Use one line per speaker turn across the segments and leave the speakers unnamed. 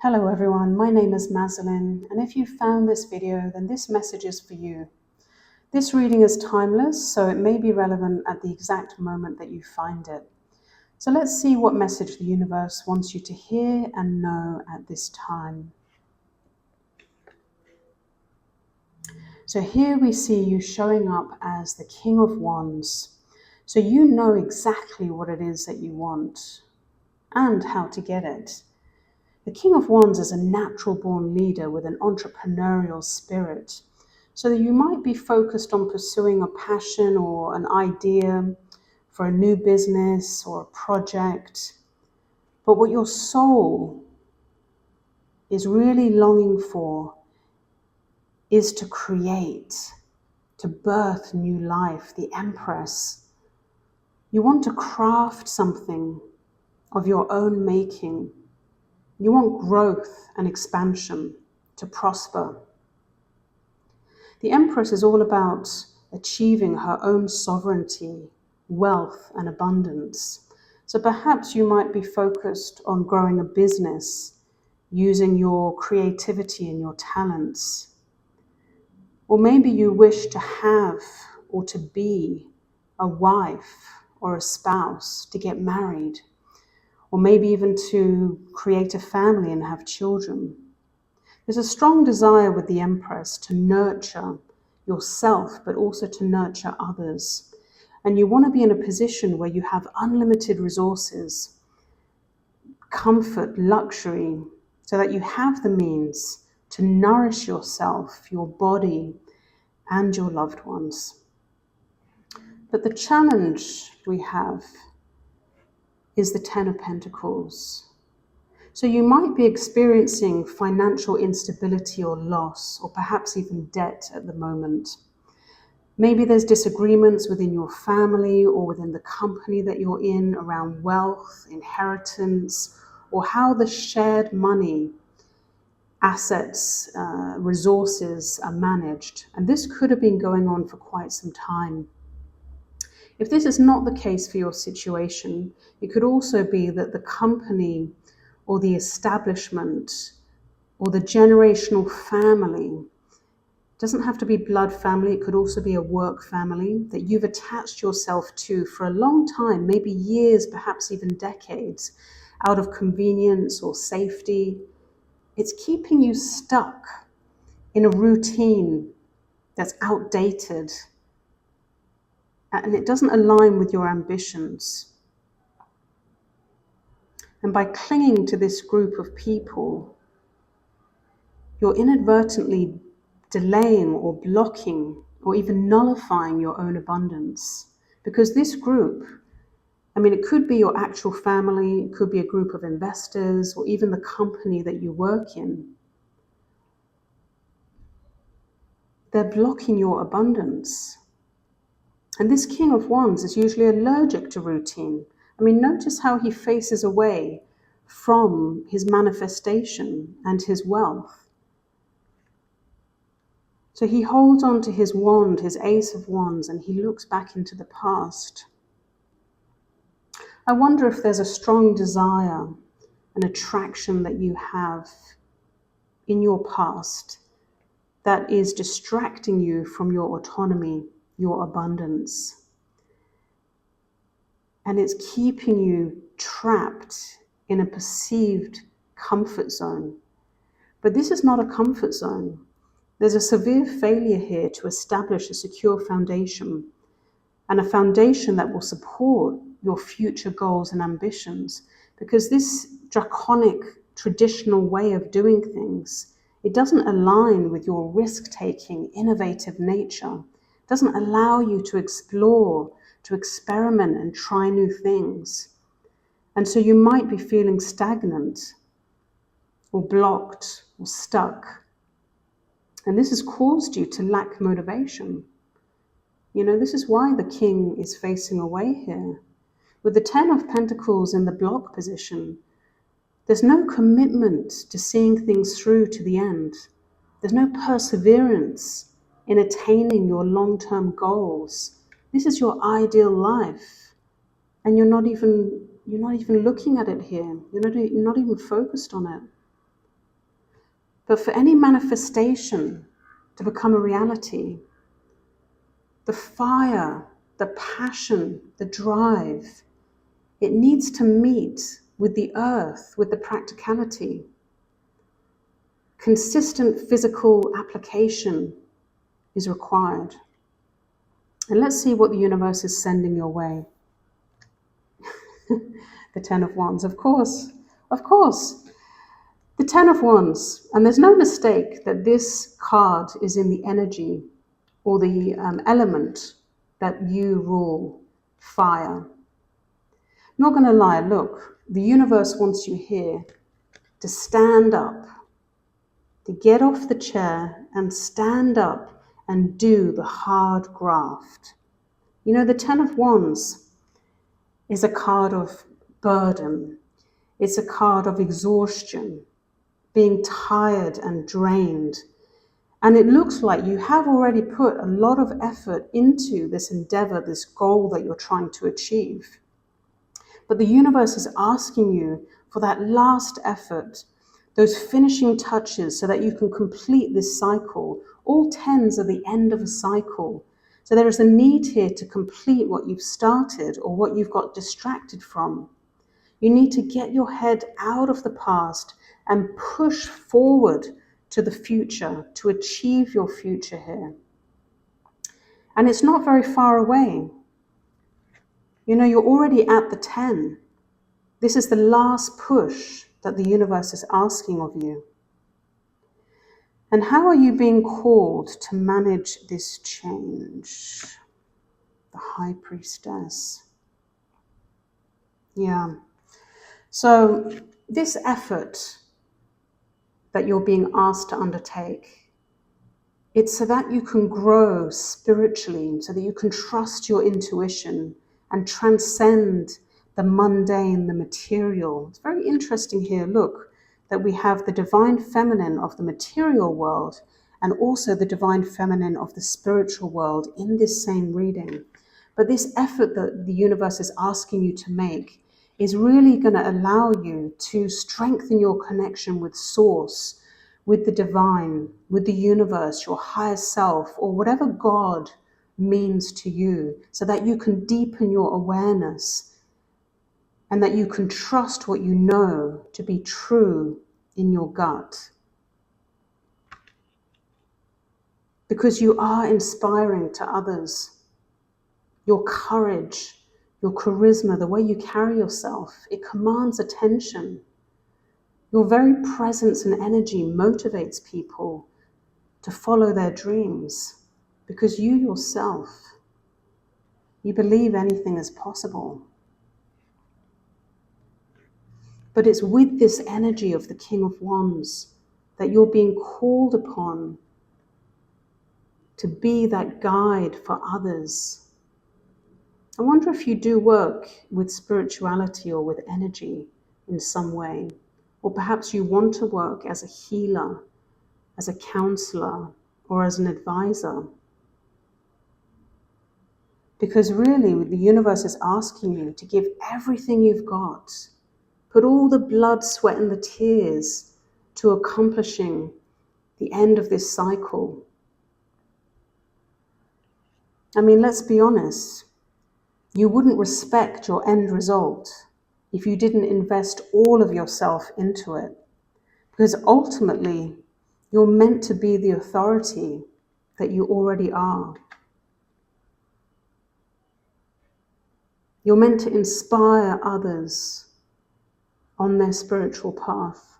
Hello everyone, my name is Mazalin, and if you found this video, then this message is for you. This reading is timeless, so it may be relevant at the exact moment that you find it. So let's see what message the universe wants you to hear and know at this time. So here we see you showing up as the King of Wands. So you know exactly what it is that you want and how to get it. The King of Wands is a natural-born leader with an entrepreneurial spirit, so that you might be focused on pursuing a passion or an idea for a new business or a project. But what your soul is really longing for is to create, to birth new life, the Empress. You want to craft something of your own making. You want growth and expansion, to prosper. The Empress is all about achieving her own sovereignty, wealth, and abundance. So perhaps you might be focused on growing a business, using your creativity and your talents. Or maybe you wish to have or to be a wife or a spouse, to get married, or maybe even to create a family and have children. There's a strong desire with the Empress to nurture yourself, but also to nurture others. And you want to be in a position where you have unlimited resources, comfort, luxury, so that you have the means to nourish yourself, your body, and your loved ones. But the challenge we have is the Ten of Pentacles. So you might be experiencing financial instability or loss, or perhaps even debt at the moment. Maybe there's disagreements within your family or within the company that you're in around wealth, inheritance, or how the shared money, assets, resources are managed. And this could have been going on for quite some time. If this is not the case for your situation, it could also be that the company or the establishment or the generational family, doesn't have to be blood family, it could also be a work family that you've attached yourself to for a long time, maybe years, perhaps even decades, out of convenience or safety. It's keeping you stuck in a routine that's outdated and it doesn't align with your ambitions. And by clinging to this group of people, you're inadvertently delaying or blocking or even nullifying your own abundance. Because this group, it could be your actual family, it could be a group of investors, or even the company that you work in. They're blocking your abundance. And this King of Wands is usually allergic to routine. Notice how he faces away from his manifestation and his wealth. So he holds on to his wand, his Ace of Wands, and he looks back into the past. I wonder if there's a strong desire, an attraction that you have in your past that is distracting you from your autonomy, your abundance. And it's keeping you trapped in a perceived comfort zone. But this is not a comfort zone. There's a severe failure here to establish a secure foundation, and a foundation that will support your future goals and ambitions. Because this draconic, traditional way of doing things, it doesn't align with your risk-taking, innovative nature. It doesn't allow you to explore, to experiment and try new things. And so you might be feeling stagnant or blocked or stuck. And this has caused you to lack motivation. This is why the king is facing away here. With the Ten of Pentacles in the block position, there's no commitment to seeing things through to the end. There's no perseverance in attaining your long-term goals. This is your ideal life. And you're not even looking at it here. You're not even focused on it. But for any manifestation to become a reality, the fire, the passion, the drive, it needs to meet with the earth, with the practicality. Consistent physical application is required. And let's see what the universe is sending your way. The Ten of Wands, of course. The Ten of Wands, and there's no mistake that this card is in the energy or the element that you rule, fire. Not going to lie, look, the universe wants you here to stand up, to get off the chair and stand up and do the hard graft. You know, the Ten of Wands is a card of burden. It's a card of exhaustion, being tired and drained. And it looks like you have already put a lot of effort into this endeavor, this goal that you're trying to achieve. But the universe is asking you for that last effort, those finishing touches so that you can complete this cycle. All tens are the end of a cycle. So there is a need here to complete what you've started or what you've got distracted from. You need to get your head out of the past and push forward to the future, to achieve your future here. And it's not very far away. You know, you're already at the 10. This is the last push that the universe is asking of you. And how are you being called to manage this change? The High Priestess. Yeah. So this effort that you're being asked to undertake, it's so that you can grow spiritually, so that you can trust your intuition and transcend the mundane, the material. It's very interesting here, look, that we have the divine feminine of the material world and also the divine feminine of the spiritual world in this same reading. But this effort that the universe is asking you to make is really going to allow you to strengthen your connection with Source, with the divine, with the universe, your higher self, or whatever God means to you, so that you can deepen your awareness and that you can trust what you know to be true in your gut. Because you are inspiring to others. Your courage, your charisma, the way you carry yourself, it commands attention. Your very presence and energy motivates people to follow their dreams because you yourself, you believe anything is possible. But it's with this energy of the King of Wands that you're being called upon to be that guide for others. I wonder if you do work with spirituality or with energy in some way, or perhaps you want to work as a healer, as a counselor, or as an advisor. Because really, the universe is asking you to give everything you've got, put all the blood, sweat, and the tears to accomplishing the end of this cycle. I mean, let's be honest. You wouldn't respect your end result if you didn't invest all of yourself into it. Because ultimately, you're meant to be the authority that you already are. You're meant to inspire others on their spiritual path.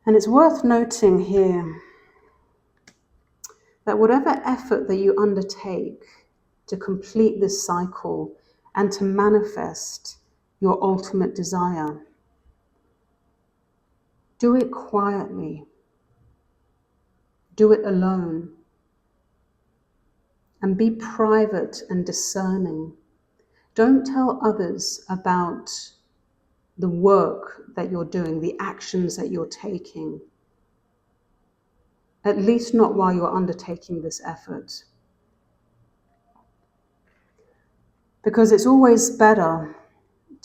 And it's worth noting here that whatever effort that you undertake to complete this cycle and to manifest your ultimate desire, do it quietly. Do it alone. And be private and discerning. Don't tell others about the work that you're doing, the actions that you're taking. At least not while you're undertaking this effort. Because it's always better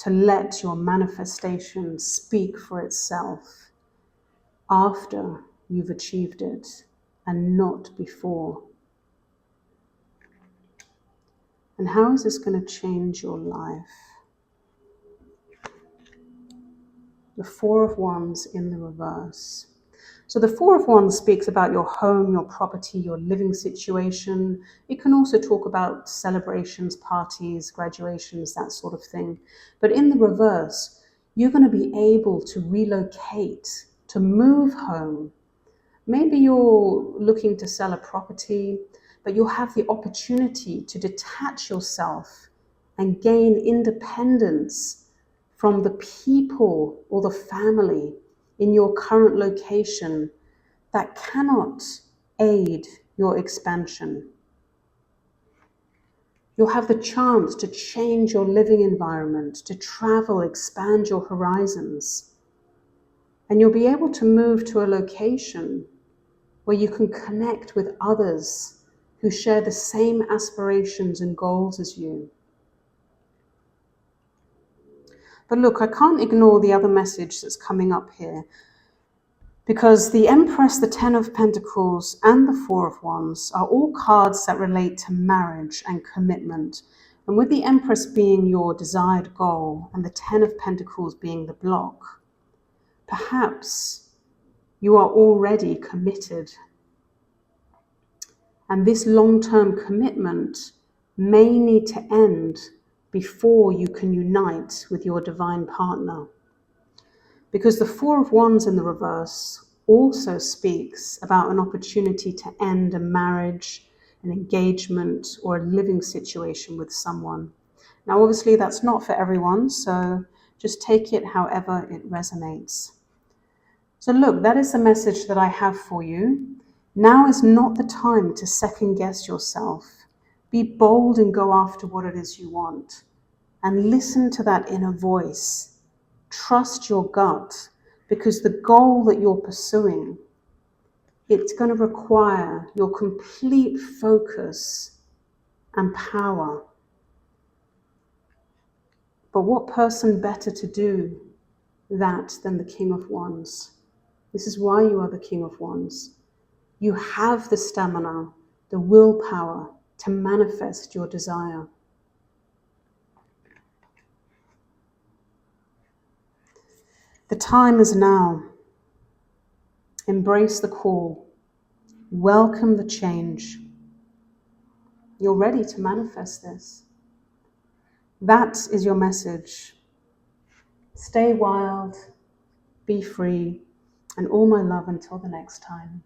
to let your manifestation speak for itself after you've achieved it and not before. And how is this going to change your life? The Four of Wands in the reverse. So the Four of Wands speaks about your home, your property, your living situation. It can also talk about celebrations, parties, graduations, that sort of thing. But in the reverse, you're going to be able to relocate, to move home. Maybe you're looking to sell a property, but you'll have the opportunity to detach yourself and gain independence from the people or the family in your current location that cannot aid your expansion. You'll have the chance to change your living environment, to travel, expand your horizons. And you'll be able to move to a location where you can connect with others who share the same aspirations and goals as you. But look, I can't ignore the other message that's coming up here, because the Empress, the Ten of Pentacles, and the Four of Wands are all cards that relate to marriage and commitment. And with the Empress being your desired goal and the Ten of Pentacles being the block, perhaps you are already committed. And this long-term commitment may need to end before you can unite with your divine partner. Because the Four of Wands in the reverse also speaks about an opportunity to end a marriage, an engagement, or a living situation with someone. Now, obviously, that's not for everyone, so just take it however it resonates. So look, that is the message that I have for you. Now is not the time to second guess yourself. Be bold and go after what it is you want. And listen to that inner voice. Trust your gut, because the goal that you're pursuing, it's going to require your complete focus and power. But what person better to do that than the King of Wands? This is why you are the King of Wands. You have the stamina, the willpower to manifest your desire. The time is now. Embrace the call. Welcome the change. You're ready to manifest this. That is your message. Stay wild, be free, and all my love until the next time.